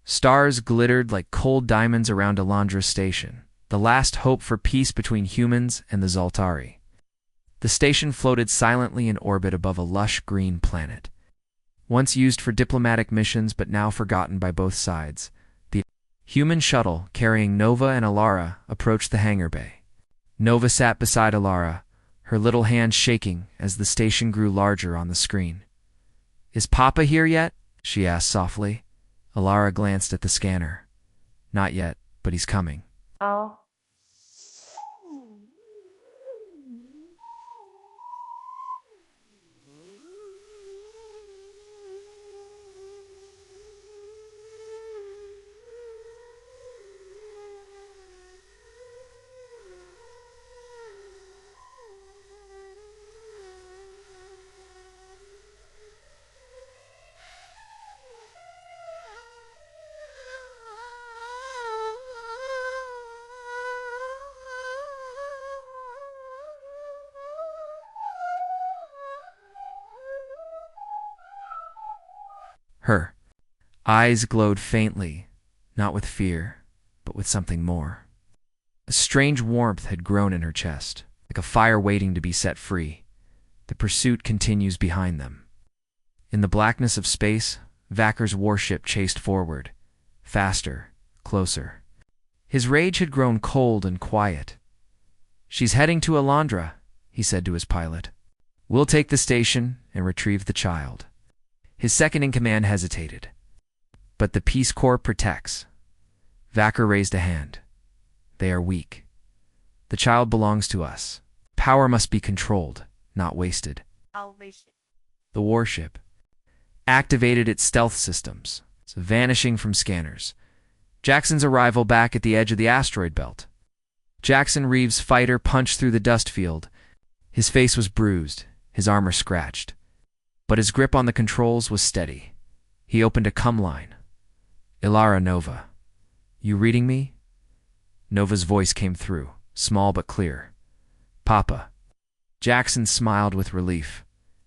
Stars glittered like cold diamonds around Alondra Station, the last hope for peace between humans and the Zaltari. The station floated silently in orbit above a lush green planet. Once used for diplomatic missions but now forgotten by both sides, the human shuttle carrying Nova and Alara approached the hangar bay. Nova sat beside Alara, her little hand shaking as the station grew larger on the screen. "Is Papa here yet?" she asked softly. Alara glanced at the scanner. "Not yet, but he's coming." Oh. Her eyes glowed faintly, not with fear, but with something more. A strange warmth had grown in her chest, like a fire waiting to be set free. The pursuit continues behind them. In the blackness of space, Vacker's warship chased forward, faster, closer. His rage had grown cold and quiet. "She's heading to Alondra," he said to his pilot. "We'll take the station and retrieve the child." His second-in-command hesitated. "But the Peace Corps protects." Vacker raised a hand. "They are weak. The child belongs to us. Power must be controlled, not wasted." The warship activated its stealth systems, vanishing from scanners. Jackson's arrival back at the edge of the asteroid belt. Jackson Reeves' fighter punched through the dust field. His face was bruised, his armor scratched. But his grip on the controls was steady. He opened a come line. "Ilara Nova, you reading me?" Nova's voice came through, small but clear. "Papa." Jackson smiled with relief.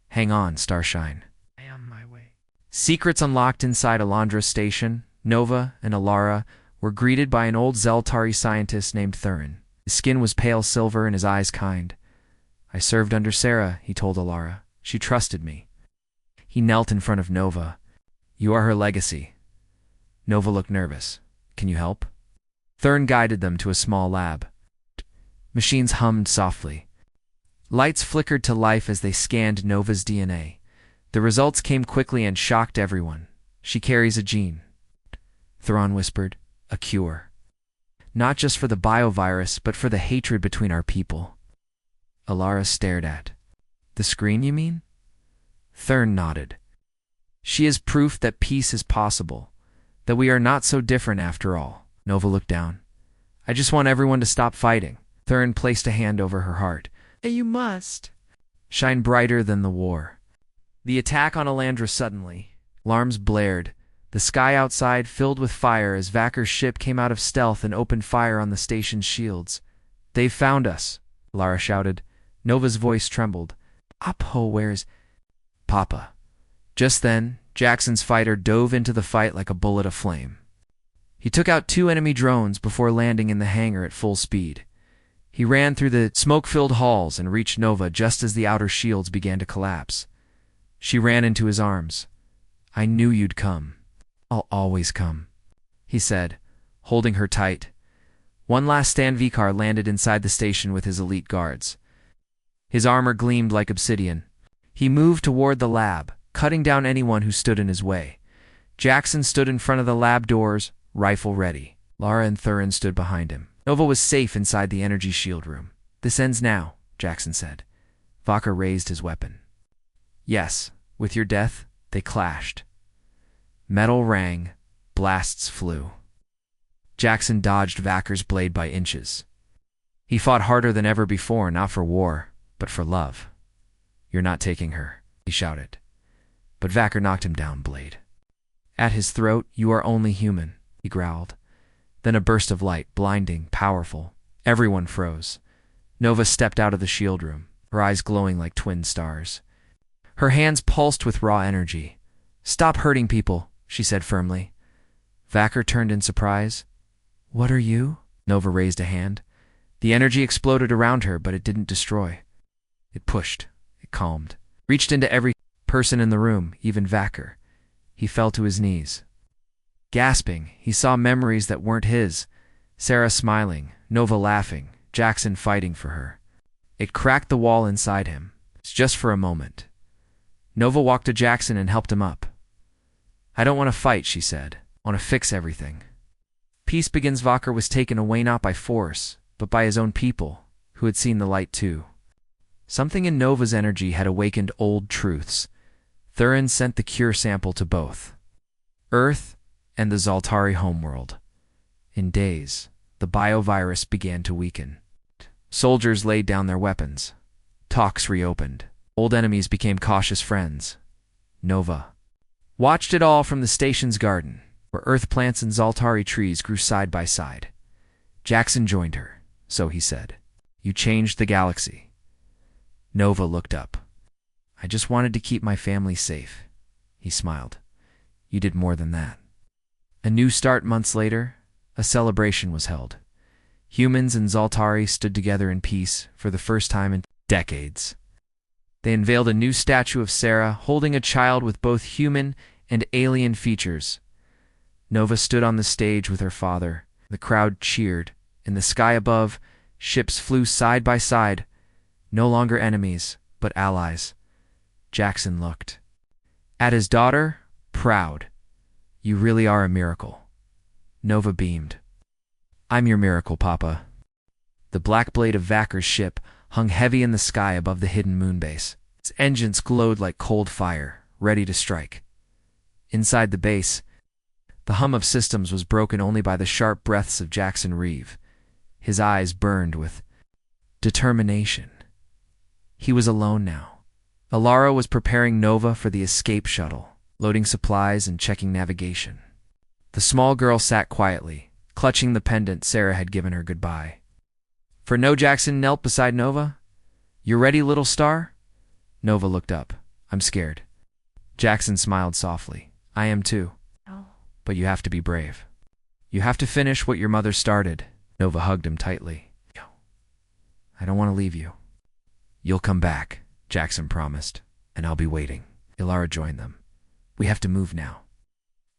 "Hang on, Starshine. I am on my way." Secrets unlocked inside Alondra Station, Nova and Alara were greeted by an old Zeltari scientist named Thurin. His skin was pale silver and his eyes kind. "I served under Sarah," he told Alara. "She trusted me." He knelt in front of Nova. "You are her legacy." Nova looked nervous. "Can you help?" Thurn guided them to a small lab. Machines hummed softly. Lights flickered to life as they scanned Nova's DNA. The results came quickly and shocked everyone. "She carries a gene," Thuron whispered. "A cure. Not just for the biovirus, but for the hatred between our people." Alara stared at. "The screen, you mean?" Thurn nodded. "She is proof that peace is possible, that we are not so different after all." Nova looked down. "I just want everyone to stop fighting." Thurn placed a hand over her heart. "You must shine brighter than the war." The attack on Alandra suddenly. Alarms blared. The sky outside filled with fire as Vacker's ship came out of stealth and opened fire on the station's shields. "They've found us," Lara shouted. Nova's voice trembled. "Apo, where's Papa?" Just then, Jackson's fighter dove into the fight like a bullet aflame. He took out 2 enemy drones before landing in the hangar at full speed. He ran through the smoke-filled halls and reached Nova just as the outer shields began to collapse. She ran into his arms. "I knew you'd come. I'll always come," he said, holding her tight. One last Stan Vikar landed inside the station with his elite guards. His armor gleamed like obsidian. He moved toward the lab, cutting down anyone who stood in his way. Jackson stood in front of the lab doors, rifle ready. Lara and Thurin stood behind him. Nova was safe inside the energy shield room. "This ends now," Jackson said. Vacker raised his weapon. "Yes, with your death, they clashed." Metal rang, blasts flew. Jackson dodged Vacker's blade by inches. He fought harder than ever before, not for war, but for love. "You're not taking her," he shouted. But Vacker knocked him down, blade at his throat. "You are only human," he growled. Then a burst of light, blinding, powerful. Everyone froze. Nova stepped out of the shield room, her eyes glowing like twin stars. Her hands pulsed with raw energy. "Stop hurting people," she said firmly. Vacker turned in surprise. What are you? Nova raised a hand. The energy exploded around her, but it didn't destroy. It pushed. It calmed. Reached into every person in the room, even Vacker. He fell to his knees. Gasping, he saw memories that weren't his. Sarah smiling, Nova laughing, Jackson fighting for her. It cracked the wall inside him. It's just for a moment. Nova walked to Jackson and helped him up. I don't want to fight, she said. I want to fix everything. Peace Begins Vacker was taken away not by force, but by his own people, who had seen the light too. Something in Nova's energy had awakened old truths. Thurin sent the cure sample to both Earth and the Zaltari homeworld. In days, the biovirus began to weaken. Soldiers laid down their weapons. Talks reopened. Old enemies became cautious friends. Nova watched it all from the station's garden, where earth plants and Zaltari trees grew side by side. Jackson joined her, so he said. You changed the galaxy. Nova looked up. I just wanted to keep my family safe. He smiled. You did more than that. A new start months later, a celebration was held. Humans and Zaltari stood together in peace for the first time in decades. They unveiled a new statue of Sarah holding a child with both human and alien features. Nova stood on the stage with her father. The crowd cheered. In the sky above, ships flew side by side, no longer enemies, but allies. Jackson looked at his daughter, proud. You really are a miracle. Nova beamed. I'm your miracle, Papa. The black blade of Vacker's ship hung heavy in the sky above the hidden moonbase. Its engines glowed like cold fire, ready to strike. Inside the base, the hum of systems was broken only by the sharp breaths of Jackson Reeve. His eyes burned with determination. He was alone now. Alara was preparing Nova for the escape shuttle, loading supplies and checking navigation. The small girl sat quietly, clutching the pendant Sarah had given her goodbye. For no, Jackson knelt beside Nova. You ready, little star? Nova looked up. I'm scared. Jackson smiled softly. I am too. No. But you have to be brave. You have to finish what your mother started. Nova hugged him tightly. I don't want to leave you. You'll come back, Jackson promised, and I'll be waiting. Ilara joined them. We have to move now.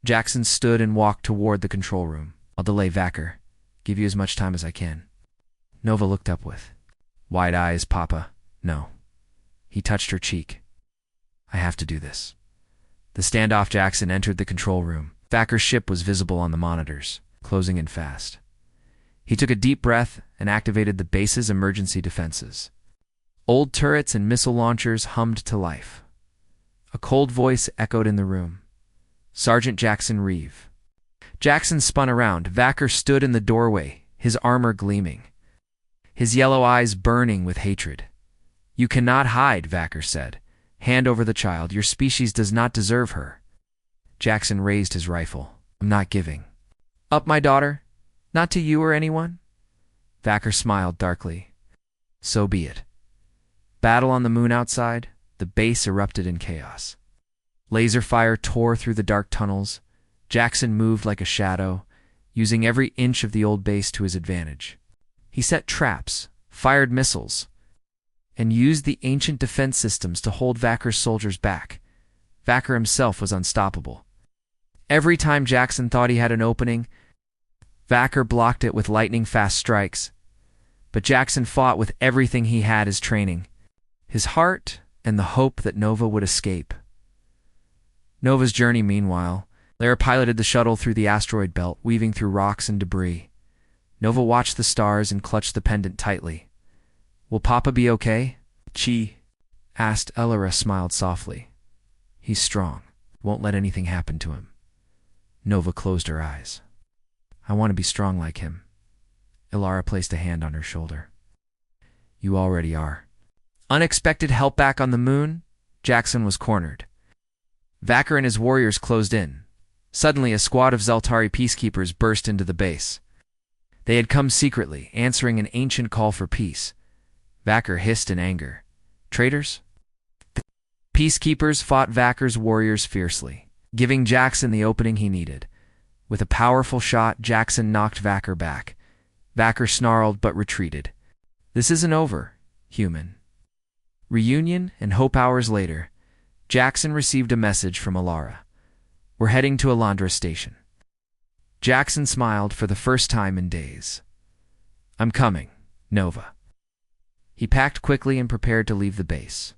Jackson stood and walked toward the control room. I'll delay Vacker. Give you as much time as I can. Nova looked up with wide eyes. Papa, no. He touched her cheek. I have to do this. The standoff. Jackson entered the control room. Vacker's ship was visible on the monitors, closing in fast. He took a deep breath and activated the base's emergency defenses. Old turrets and missile launchers hummed to life. A cold voice echoed in the room. Sergeant Jackson Reeve. Jackson spun around. Vacker stood in the doorway, his armor gleaming, his yellow eyes burning with hatred. You cannot hide, Vacker said. Hand over the child. Your species does not deserve her. Jackson raised his rifle. I'm not giving up my daughter. Not to you or anyone. Vacker smiled darkly. So be it. Battle on the moon outside. The base erupted in chaos. Laser fire tore through the dark tunnels. Jackson moved like a shadow, using every inch of the old base to his advantage. He set traps, fired missiles, and used the ancient defense systems to hold Vacker's soldiers back. Vacker himself was unstoppable. Every time Jackson thought he had an opening, Vacker blocked it with lightning-fast strikes. But Jackson fought with everything he had as training, his heart and the hope that Nova would escape. Nova's journey, meanwhile, Lara piloted the shuttle through the asteroid belt, weaving through rocks and debris. Nova watched the stars and clutched the pendant tightly. Will Papa be okay? Chi asked. Elara smiled softly. He's strong. Won't let anything happen to him. Nova closed her eyes. I want to be strong like him. Ilara placed a hand on her shoulder. You already are. Unexpected help back on the moon. Jackson was cornered. Vacker and his warriors closed in. Suddenly, a squad of Zaltari peacekeepers burst into the base. They had come secretly, answering an ancient call for peace. Vacker hissed in anger. Traitors? The peacekeepers fought Vacker's warriors fiercely, giving Jackson the opening he needed. With a powerful shot, Jackson knocked Vacker back. Vacker snarled but retreated. This isn't over, human. Reunion and hope. Hours later, Jackson received a message from Alara. We're heading to Alondra Station. Jackson smiled for the first time in days. I'm coming, Nova. He packed quickly and prepared to leave the base.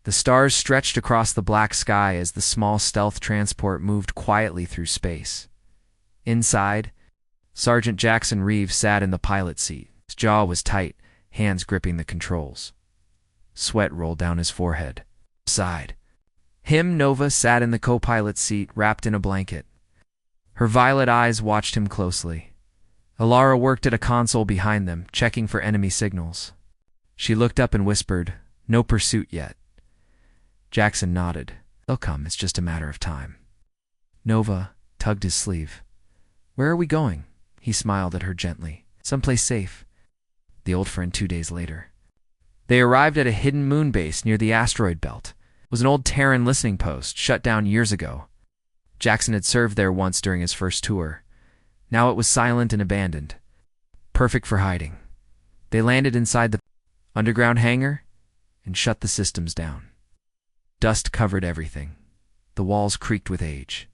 The stars stretched across the black sky as the small stealth transport moved quietly through space. Inside, Sergeant Jackson Reeves sat in the pilot seat. His jaw was tight, hands gripping the controls. Sweat rolled down his forehead. Sighed. Nova sat in the co-pilot seat, wrapped in a blanket. Her violet eyes watched him closely. Alara worked at a console behind them, checking for enemy signals. She looked up and whispered, "No pursuit yet." Jackson nodded. "They'll come, it's just a matter of time." Nova tugged his sleeve. "Where are we going?" He smiled at her gently. "Someplace safe." The old friend 2 days later. They arrived at a hidden moon base near the asteroid belt. It was an old Terran listening post, shut down years ago. Jackson had served there once during his first tour. Now it was silent and abandoned. Perfect for hiding. They landed inside the underground hangar and shut the systems down. Dust covered everything. The walls creaked with age.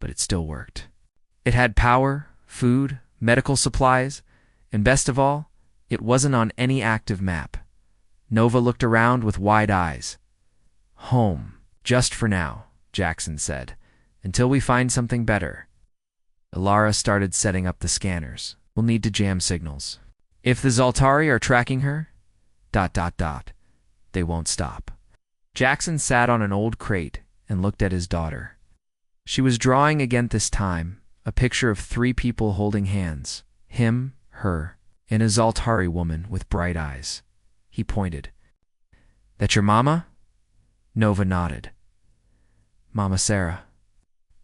But it still worked. It had power, food, medical supplies, and best of all, it wasn't on any active map. Nova looked around with wide eyes. "Home, just for now," Jackson said, "until we find something better." Alara started setting up the scanners. "We'll need to jam signals. If the Zaltari are tracking her, ... they won't stop." Jackson sat on an old crate and looked at his daughter. She was drawing again this time, a picture of 3 people holding hands, him, her, and a Zaltari woman with bright eyes. He pointed. "That your mama?" Nova nodded. "Mama Sarah."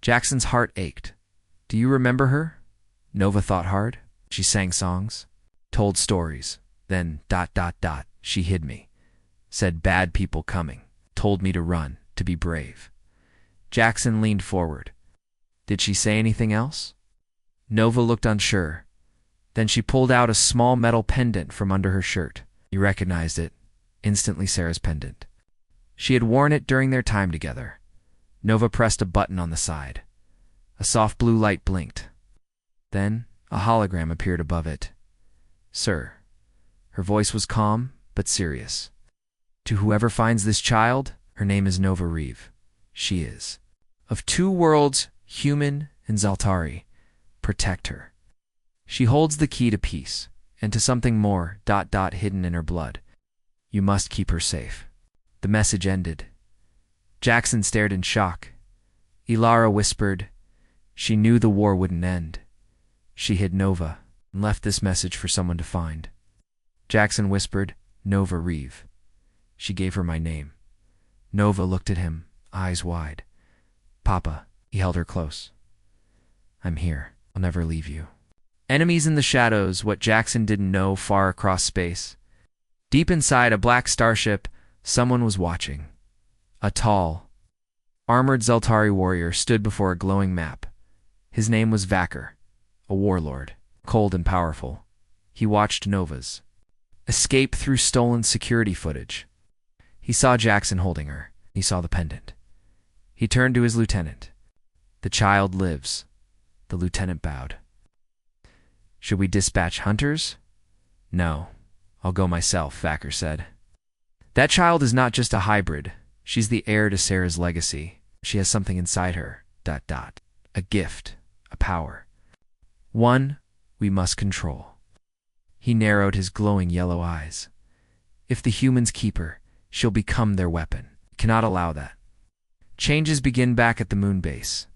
Jackson's heart ached. "Do you remember her?" Nova thought hard. "She sang songs, told stories, then ... she hid me. Said bad people coming, told me to run, to be brave." Jackson leaned forward. "Did she say anything else?" Nova looked unsure. Then she pulled out a small metal pendant from under her shirt. He recognized it, instantly Sarah's pendant. She had worn it during their time together. Nova pressed a button on the side. A soft blue light blinked. Then a hologram appeared above it. "Sir." Her voice was calm, but serious. "To whoever finds this child, her name is Nova Reeve. She is. Of 2 worlds, human and Zaltari. Protect her. She holds the key to peace, and to something more, ... hidden in her blood. You must keep her safe." The message ended. Jackson stared in shock. Alara whispered, "She knew the war wouldn't end. She hid Nova and left this message for someone to find." Jackson whispered, "Nova Reeve. She gave her my name." Nova looked at him, eyes wide. "Papa," he held her close. "I'm here. I'll never leave you." Enemies in the shadows, what Jackson didn't know far across space. Deep inside a black starship, someone was watching. A tall, armored Zaltari warrior stood before a glowing map. His name was Vacker, a warlord, cold and powerful. He watched Nova's escape through stolen security footage. He saw Jackson holding her. He saw the pendant. He turned to his lieutenant. "The child lives." The lieutenant bowed. "Should we dispatch hunters?" "No, I'll go myself," Vacker said. "That child is not just a hybrid. She's the heir to Sarah's legacy. She has something inside her, ... a gift, a power. One we must control." He narrowed his glowing yellow eyes. "If the humans keep her, she'll become their weapon. We cannot allow that." Changes begin back at the moon base.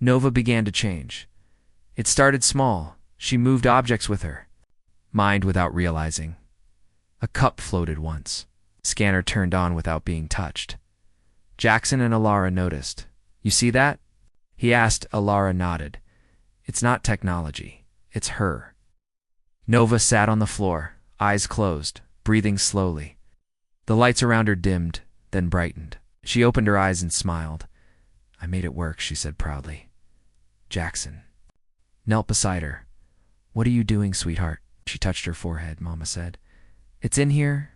Nova began to change. It started small. She moved objects with her, mind without realizing. A cup floated once. Scanner turned on without being touched. Jackson and Alara noticed. "You see that?" he asked. Alara nodded. "It's not technology. It's her." Nova sat on the floor, eyes closed, breathing slowly. The lights around her dimmed, then brightened. She opened her eyes and smiled. "I made it work," she said proudly. "Jackson, knelt beside her. "What are you doing, sweetheart?" She touched her forehead, Mama said. "It's in here."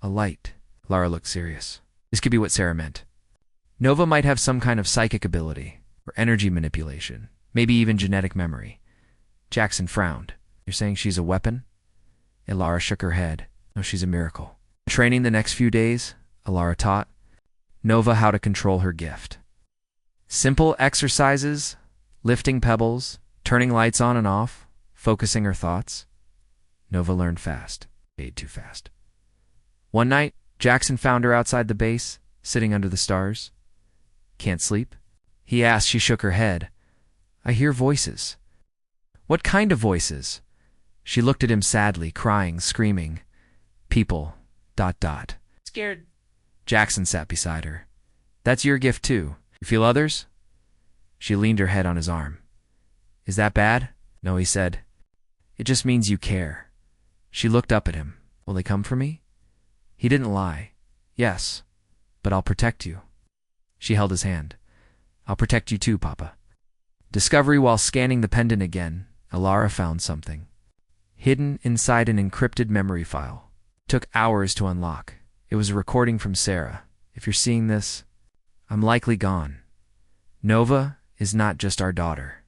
"A light." Lara looked serious. This could be what Sarah meant. Nova might have some kind of psychic ability, or energy manipulation, maybe even genetic memory. Jackson frowned. "You're saying she's a weapon?" Ilara shook her head. "No, she's a miracle." Training the next few days, Ilara taught Nova how to control her gift. Simple exercises, lifting pebbles, turning lights on and off, focusing her thoughts. Nova learned fast, way too fast. One night, Jackson found her outside the base, sitting under the stars. "Can't sleep?" he asked. She shook her head. "I hear voices." "What kind of voices?" She looked at him sadly, crying, screaming. "People, ... Scared." Jackson sat beside her. "That's your gift too. You feel others?" She leaned her head on his arm. "Is that bad?" "No," he said. "It just means you care." She looked up at him. "Will they come for me?" He didn't lie. "Yes, but I'll protect you." She held his hand. "I'll protect you too, Papa." Discovery while scanning the pendant again, Ilara found something. Hidden inside an encrypted memory file. Took hours to unlock. It was a recording from Sarah. "If you're seeing this, I'm likely gone. Nova is not just our daughter.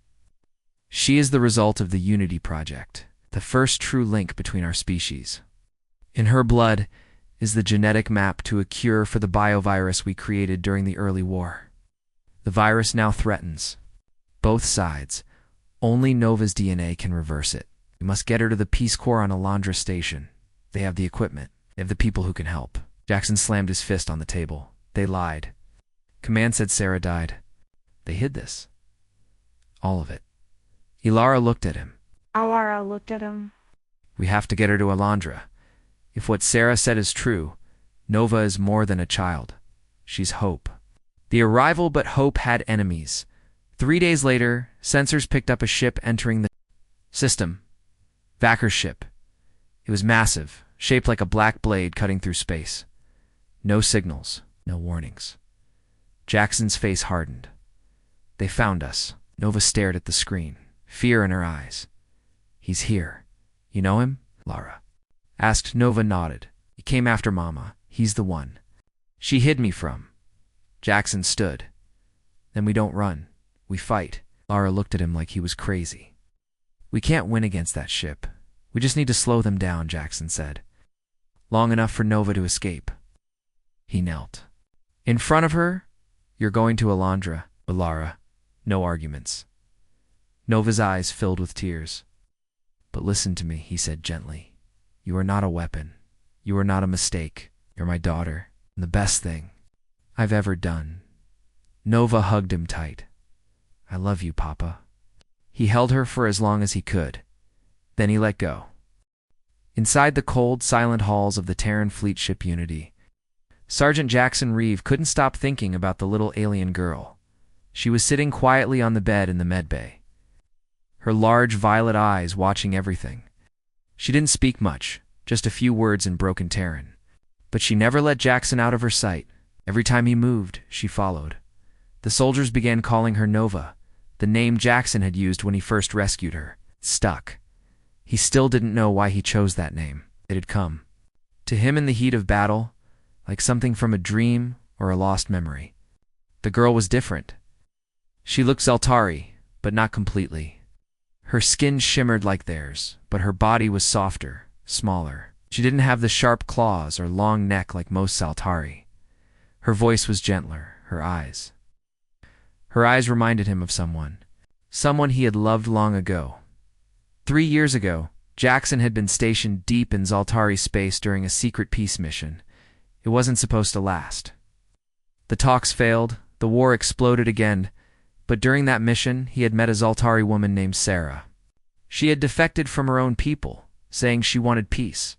She is the result of the Unity Project, the first true link between our species. In her blood is the genetic map to a cure for the biovirus we created during the early war. The virus now threatens both sides. Only Nova's DNA can reverse it. We must get her to the Peace Corps on Alondra Station. They have the equipment. They have the people who can help." Jackson slammed his fist on the table. "They lied. Command said Sarah died. They hid this. All of it." Ilara looked at him. "We have to get her to Alondra. If what Sarah said is true, Nova is more than a child. She's hope." The arrival but hope had enemies. 3 days later, sensors picked up a ship entering the system. Vacker's ship. It was massive, shaped like a black blade cutting through space. No signals, no warnings. Jackson's face hardened. "They found us." Nova stared at the screen, fear in her eyes. "He's here. You know him?" Lara asked. Nova nodded. "He came after Mama. He's the one she hid me from." Jackson stood. "Then we don't run. We fight." Lara looked at him like he was crazy. "We can't win against that ship. We just need to slow them down," Jackson said. "Long enough for Nova to escape." He knelt. In front of her, "You're going to Alondra, Lara. No arguments." Nova's eyes filled with tears. "But listen to me," he said gently. "You are not a weapon. You are not a mistake. You're my daughter, and the best thing I've ever done." Nova hugged him tight. "I love you, Papa." He held her for as long as he could. Then he let go. Inside the cold, silent halls of the Terran fleet ship Unity, Sergeant Jackson Reeve couldn't stop thinking about the little alien girl. She was sitting quietly on the bed in the medbay, her large violet eyes watching everything. She didn't speak much, just a few words in broken Terran. But she never let Jackson out of her sight. Every time he moved, she followed. The soldiers began calling her Nova, the name Jackson had used when he first rescued her. Stuck. He still didn't know why he chose that name. It had come to him in the heat of battle, like something from a dream or a lost memory. The girl was different. She looked Zeltari, but not completely. Her skin shimmered like theirs, but her body was softer, smaller. She didn't have the sharp claws or long neck like most Zeltari. Her voice was gentler, her eyes. Her eyes reminded him of someone he had loved long ago. 3 years ago, Jackson had been stationed deep in Zaltari space during a secret peace mission. It wasn't supposed to last. The talks failed, the war exploded again, but during that mission, he had met a Zaltari woman named Sarah. She had defected from her own people, saying she wanted peace.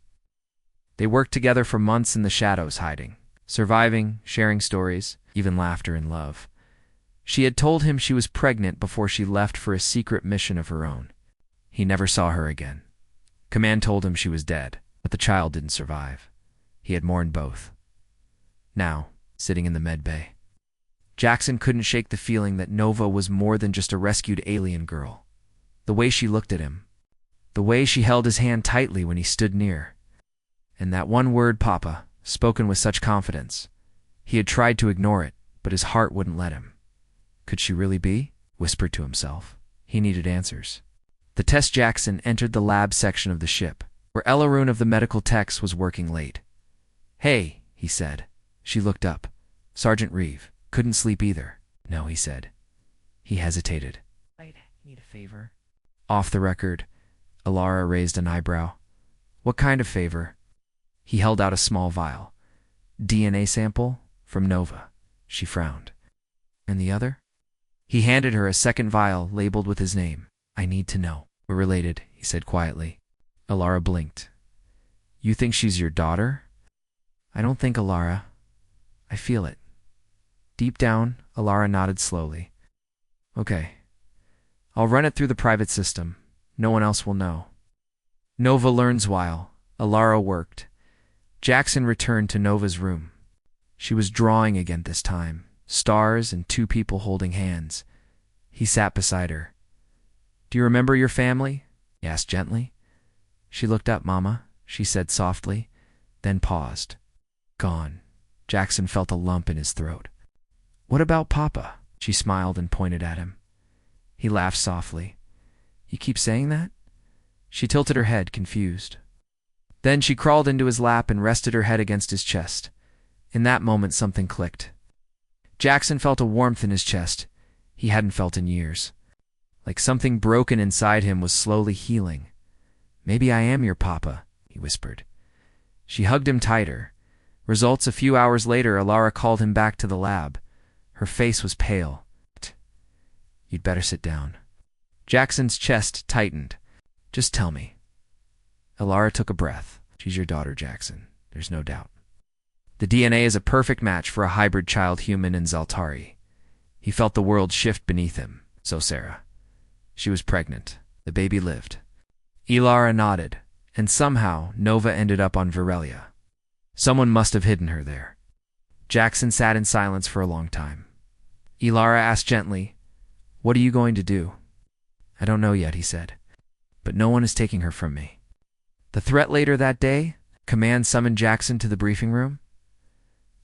They worked together for months in the shadows, hiding, surviving, sharing stories, even laughter and love. She had told him she was pregnant before she left for a secret mission of her own. He never saw her again. Command told him she was dead, but the child didn't survive. He had mourned both. Now, sitting in the medbay, Jackson couldn't shake the feeling that Nova was more than just a rescued alien girl. The way she looked at him. The way she held his hand tightly when he stood near. And that one word, Papa, spoken with such confidence. He had tried to ignore it, but his heart wouldn't let him. Could she really be? Whispered to himself. He needed answers. The test Jackson entered the lab section of the ship, where Elaroon of the medical techs was working late. Hey, he said. She looked up. Sergeant Reeve. Couldn't sleep either. No, he said. He hesitated. I need a favor. Off the record, Alara raised an eyebrow. What kind of favor? He held out a small vial. DNA sample from Nova. She frowned. And the other? He handed her a second vial labeled with his name. I need to know. We're related, he said quietly. Alara blinked. You think she's your daughter? I don't think, Alara. I feel it. Deep down, Alara nodded slowly. Okay. I'll run it through the private system. No one else will know. Nova learns while Alara worked. Jackson returned to Nova's room. She was drawing again this time. Stars and two people holding hands. He sat beside her. Do you remember your family? He asked gently. She looked up. Mama, she said softly, then paused. Gone. Jackson felt a lump in his throat. What about Papa? She smiled and pointed at him. He laughed softly. You keep saying that? She tilted her head, confused. Then she crawled into his lap and rested her head against his chest. In that moment, something clicked. Jackson felt a warmth in his chest he hadn't felt in years. Like something broken inside him was slowly healing. Maybe I am your Papa, he whispered. She hugged him tighter. Results a few hours later, Alara called him back to the lab. Her face was pale. You'd better sit down. Jackson's chest tightened. Just tell me. Alara took a breath. She's your daughter, Jackson. There's no doubt. The DNA is a perfect match for a hybrid child human and Zaltari. He felt the world shift beneath him. So Sarah. She was pregnant. The baby lived. Alara nodded, and somehow Nova ended up on Virelia. Someone must have hidden her there. Jackson sat in silence for a long time. Alara asked gently, What are you going to do? I don't know yet, he said. But no one is taking her from me. The threat later that day, command summoned Jackson to the briefing room.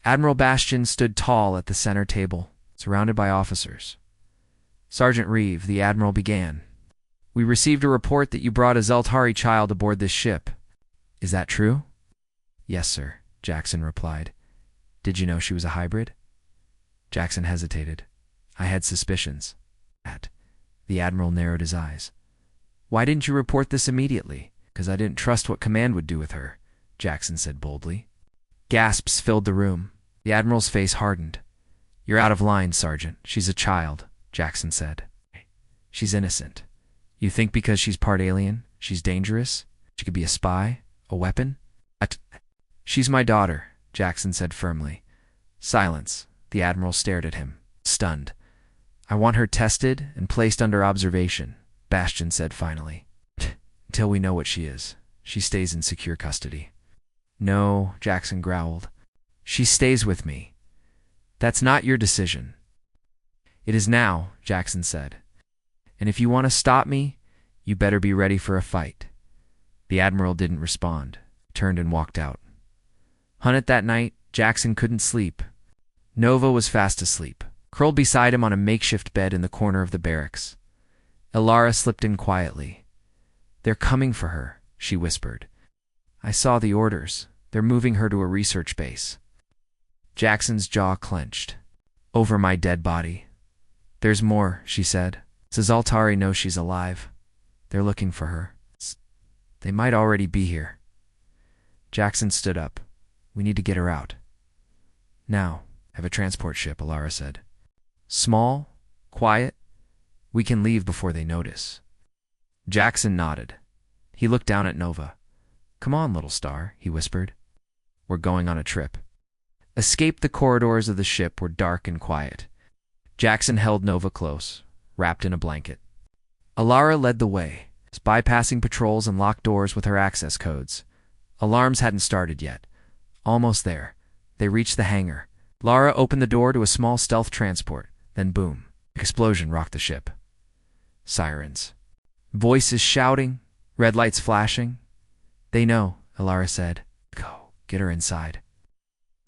Admiral Bastian stood tall at the center table, surrounded by officers. Sergeant Reeve, the admiral began. We received a report that you brought a Zaltari child aboard this ship. Is that true? Yes, sir, Jackson replied. Did you know she was a hybrid? Jackson hesitated. I had suspicions. The admiral narrowed his eyes. Why didn't you report this immediately? Because I didn't trust what command would do with her, Jackson said boldly. Gasps filled the room. The admiral's face hardened. You're out of line, Sergeant. She's a child, Jackson said. She's innocent. You think because she's part alien, she's dangerous? She could be a spy? A weapon? She's my daughter, Jackson said firmly. Silence. The admiral stared at him, stunned. I want her tested and placed under observation, Bastian said finally. Until we know what she is. She stays in secure custody. No, Jackson growled. She stays with me. That's not your decision. It is now, Jackson said. And if you want to stop me, you better be ready for a fight. The admiral didn't respond, turned and walked out. Hunted that night, Jackson couldn't sleep. Nova was fast asleep, curled beside him on a makeshift bed in the corner of the barracks. Alara slipped in quietly. They're coming for her, she whispered. I saw the orders. They're moving her to a research base. Jackson's jaw clenched. Over my dead body. There's more, she said. Zaltari knows she's alive. They're looking for her. They might already be here. Jackson stood up. We need to get her out. Now, have a transport ship, Alara said. Small, quiet. We can leave before they notice. Jackson nodded. He looked down at Nova. Come on, little star, he whispered. We're going on a trip. Escape the corridors of the ship were dark and quiet. Jackson held Nova close, wrapped in a blanket. Alara led the way, bypassing patrols and locked doors with her access codes. Alarms hadn't started yet. Almost there. They reached the hangar. Lara opened the door to a small stealth transport. Then boom. Explosion rocked the ship. Sirens. Voices shouting, red lights flashing. They know, Alara said. Go, get her inside.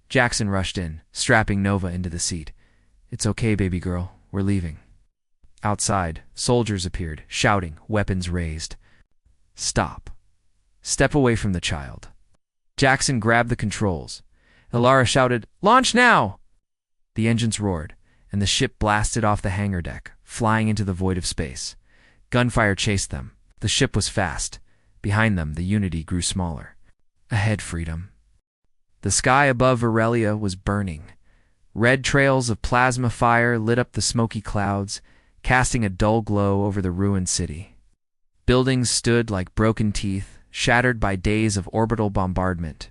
Jackson rushed in, strapping Nova into the seat. It's okay, baby girl. We're leaving. Outside, soldiers appeared, shouting, weapons raised. Stop. Step away from the child. Jackson grabbed the controls. Alara shouted, Launch now! The engines roared, and the ship blasted off the hangar deck, flying into the void of space. Gunfire chased them. The ship was fast. Behind them, the Unity grew smaller. Ahead, freedom. The sky above Aurelia was burning. Red trails of plasma fire lit up the smoky clouds, casting a dull glow over the ruined city. Buildings stood like broken teeth, shattered by days of orbital bombardment.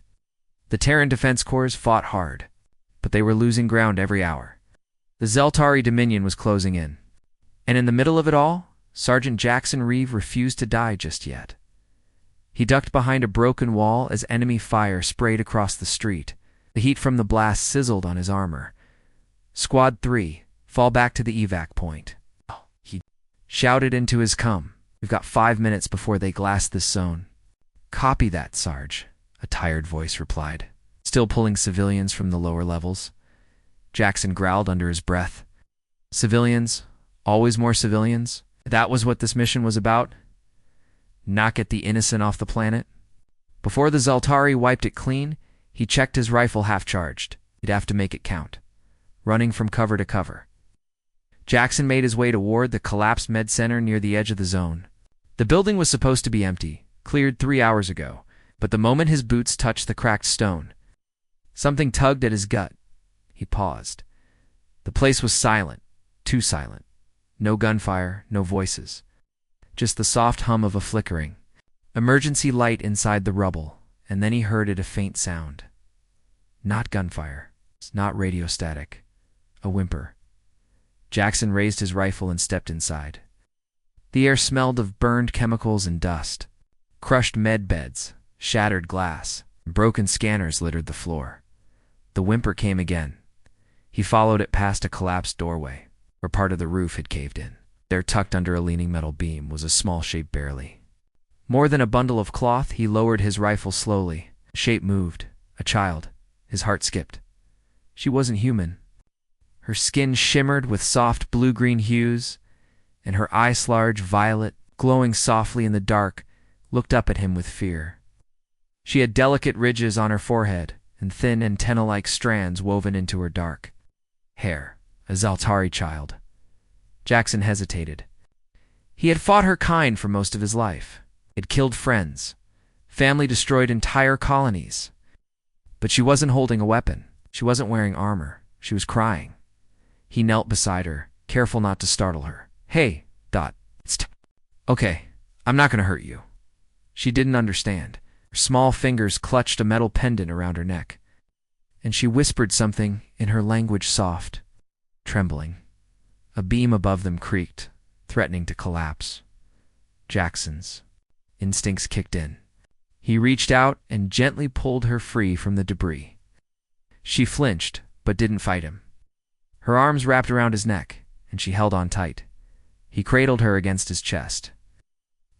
The Terran Defense Corps fought hard, but they were losing ground every hour. The Zeltari Dominion was closing in. And in the middle of it all, Sergeant Jackson Reeve refused to die just yet. He ducked behind a broken wall as enemy fire sprayed across the street. The heat from the blast sizzled on his armor. Squad 3, fall back to the evac point. He shouted into his cum. We've got 5 minutes before they glass this zone. Copy that, Sarge, a tired voice replied, still pulling civilians from the lower levels. Jackson growled under his breath. Civilians, always more civilians. That was what this mission was about? Not get the innocent off the planet? Before the Zeltari wiped it clean, he checked his rifle half-charged. He'd have to make it count. Running from cover to cover. Jackson made his way toward the collapsed med center near the edge of the zone. The building was supposed to be empty, cleared 3 hours ago, but the moment his boots touched the cracked stone, something tugged at his gut. He paused. The place was silent, too silent. No gunfire, no voices. Just the soft hum of a flickering emergency light inside the rubble, and then he heard it, a faint sound. Not gunfire, not radio static, a whimper. Jackson raised his rifle and stepped inside. The air smelled of burned chemicals and dust. Crushed med beds, shattered glass, and broken scanners littered the floor. The whimper came again. He followed it past a collapsed doorway, where part of the roof had caved in. There, tucked under a leaning metal beam, was a small shape barely more than a bundle of cloth. He lowered his rifle slowly. The shape moved. A child. His heart skipped. She wasn't human. Her skin shimmered with soft blue-green hues, and her eyes, large, violet, glowing softly in the dark, looked up at him with fear. She had delicate ridges on her forehead and thin antenna-like strands woven into her dark hair. A Zeltari child. Jackson hesitated. He had fought her kind for most of his life. Had killed friends. Family destroyed entire colonies. But she wasn't holding a weapon. She wasn't wearing armor. She was crying. He knelt beside her, careful not to startle her. Hey, Dot. Okay, I'm not going to hurt you. She didn't understand. Her small fingers clutched a metal pendant around her neck, and she whispered something in her language, soft, trembling. A beam above them creaked, threatening to collapse. Jackson's instincts kicked in. He reached out and gently pulled her free from the debris. She flinched, but didn't fight him. Her arms wrapped around his neck, and she held on tight. He cradled her against his chest.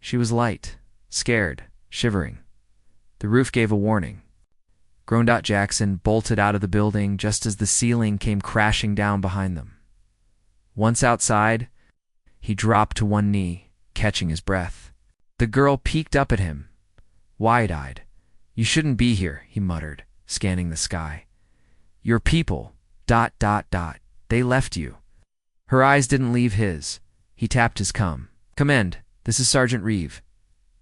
She was light, scared, shivering. The roof gave a warning. Grown. Jackson bolted out of the building just as the ceiling came crashing down behind them. Once outside, he dropped to one knee, catching his breath. The girl peeked up at him, wide-eyed. You shouldn't be here, he muttered, scanning the sky. Your people, ... They left you. Her eyes didn't leave his. He tapped his cum. Command, this is Sergeant Reeve.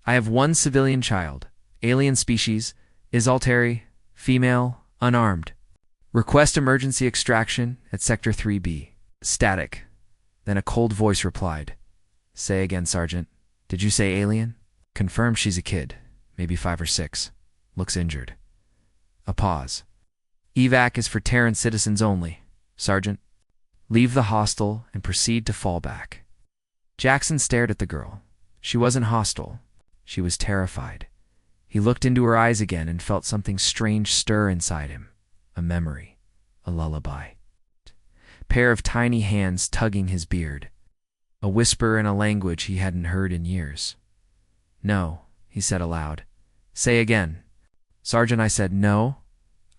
I have one civilian child, alien species, Isaltari, female, unarmed. Request emergency extraction at Sector 3B. Static. Then a cold voice replied. Say again, Sergeant. Did you say alien? Confirmed she's a kid, maybe 5 or 6. Looks injured. A pause. Evac is for Terran citizens only, Sergeant. Leave the hostel and proceed to fall back. Jackson stared at the girl. She wasn't hostile. She was terrified. He looked into her eyes again and felt something strange stir inside him. A memory. A lullaby. Pair of tiny hands tugging his beard. a whisper in a language he hadn't heard in years. "No," he said aloud. "Say again." "Sergeant," I said, "no.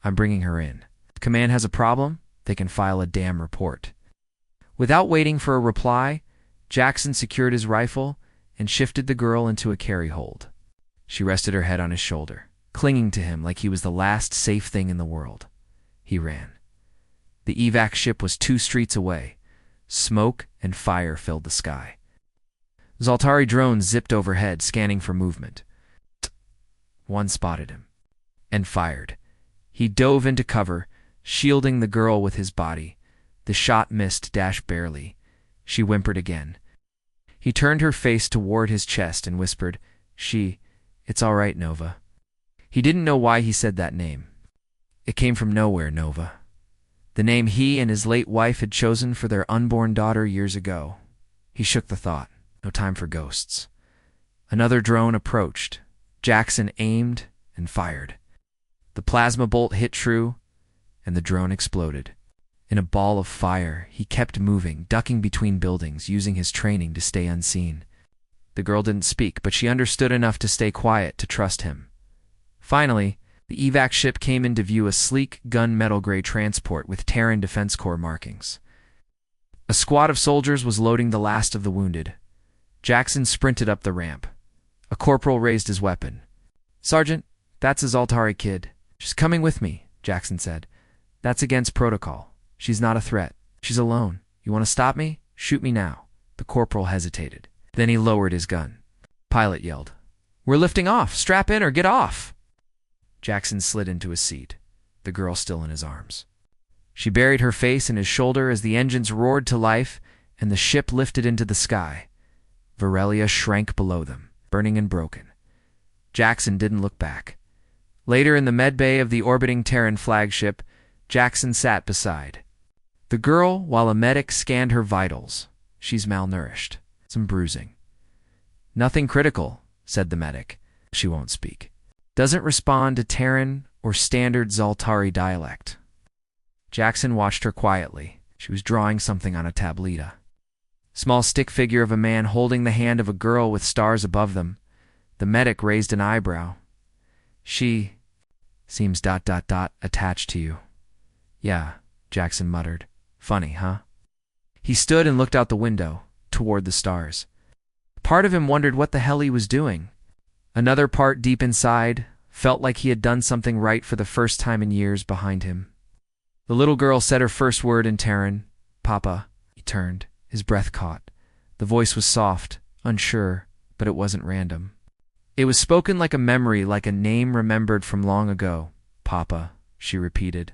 I'm bringing her in. If command has a problem, they can file a damn report." Without waiting for a reply, Jackson secured his rifle and shifted the girl into a carry hold. She rested her head on his shoulder, clinging to him like he was the last safe thing in the world. He ran. The evac ship was 2 streets away. Smoke and fire filled the sky. Zaltari drones zipped overhead, scanning for movement. One spotted him and fired. He dove into cover, shielding the girl with his body. The shot missed Dash barely. She whimpered again. He turned her face toward his chest and whispered, "It's all right, Nova." He didn't know why he said that name. It came from nowhere, Nova. The name he and his late wife had chosen for their unborn daughter years ago. He shook the thought. No time for ghosts. Another drone approached. Jackson aimed and fired. The plasma bolt hit true, and the drone exploded. In a ball of fire, he kept moving, ducking between buildings, using his training to stay unseen. The girl didn't speak, but she understood enough to stay quiet, to trust him. Finally, the evac ship came into view, a sleek gunmetal gray transport with Terran Defense Corps markings. A squad of soldiers was loading the last of the wounded. Jackson sprinted up the ramp. A corporal raised his weapon. "Sergeant, that's a Zaltari kid. She's coming with me," Jackson said. "That's against protocol. She's not a threat. She's alone. You want to stop me? Shoot me now." The corporal hesitated. Then he lowered his gun. Pilot yelled, "We're lifting off. Strap in or get off." Jackson slid into his seat, the girl still in his arms. She buried her face in his shoulder as the engines roared to life and the ship lifted into the sky. Varelia shrank below them, burning and broken. Jackson didn't look back. Later in the medbay of the orbiting Terran flagship, Jackson sat beside the girl while a medic scanned her vitals. "She's malnourished. Some bruising." "Nothing critical," said the medic. "She won't speak. Doesn't respond to Terran or standard Zaltari dialect." Jackson watched her quietly. She was drawing something on a tableta. Small stick figure of a man holding the hand of a girl with stars above them. The medic raised an eyebrow. "She seems ... attached to you." "Yeah," Jackson muttered. "Funny, huh?" He stood and looked out the window, toward the stars. Part of him wondered what the hell he was doing. Another part deep inside felt like he had done something right for the first time in years behind him. The little girl said her first word in Terran, "Papa." He turned. His breath caught. The voice was soft, unsure, but it wasn't random. It was spoken like a memory, like a name remembered from long ago. "Papa," she repeated.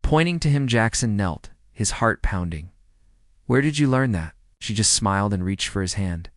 Pointing to him, Jackson knelt, his heart pounding. "Where did you learn that?" She just smiled and reached for his hand.